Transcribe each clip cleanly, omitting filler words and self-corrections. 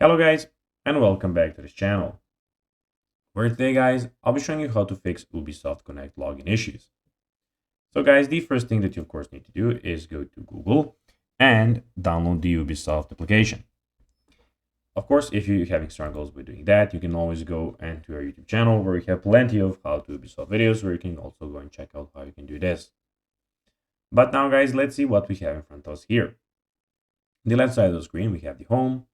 Hello guys, and welcome back to this channel, where today guys, I'll be showing you how to fix Ubisoft Connect login issues. So guys, the first thing that you of course need to do is go to Google and download the Ubisoft application. Of course, if you're having struggles with doing that, you can always go into our YouTube channel where we have plenty of how to Ubisoft videos where you can also go and check out how you can do this. But now guys, let's see what we have in front of us here. On the left side of the screen, we have the home,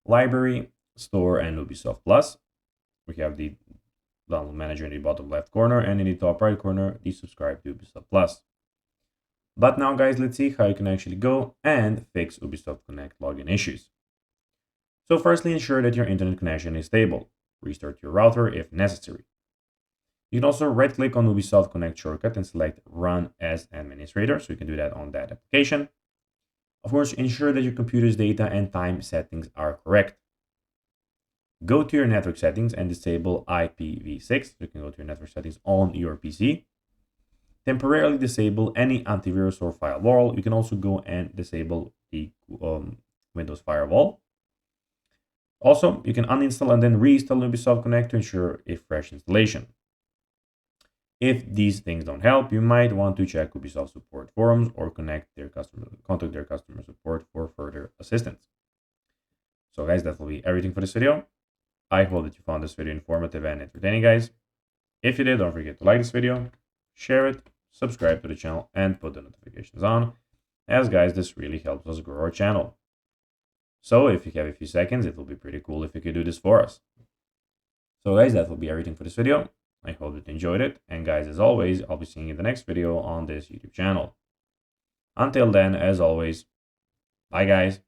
library, store, and Ubisoft Plus. We have the download manager in the bottom left corner, and in the top right corner, the subscribe to Ubisoft Plus. But now guys, let's see how you can actually go and fix Ubisoft Connect login issues. So firstly, ensure that your internet connection is stable. Restart your router if necessary. You can also right click on Ubisoft Connect shortcut and select Run as Administrator, so you can do that on that application. Of course, ensure that your computer's data and time settings are correct. Go to your network settings and disable IPv6. You can go to your network settings on your PC. Temporarily disable any antivirus or firewall. You can also go and disable the Windows firewall. Also, you can uninstall and then reinstall Ubisoft Connect to ensure a fresh installation. If these things don't help, you might want to check Ubisoft support forums or contact their customer support for further assistance. So guys, that will be everything for this video. I hope that you found this video informative and entertaining, guys. If you did, don't forget to like this video, share it, subscribe to the channel, and put the notifications on, as guys, this really helps us grow our channel. So if you have a few seconds, it will be pretty cool if you could do this for us. So guys, that will be everything for this video. I hope that you enjoyed it, and guys, as always, I'll be seeing you in the next video on this YouTube channel. Until then, as always, bye guys.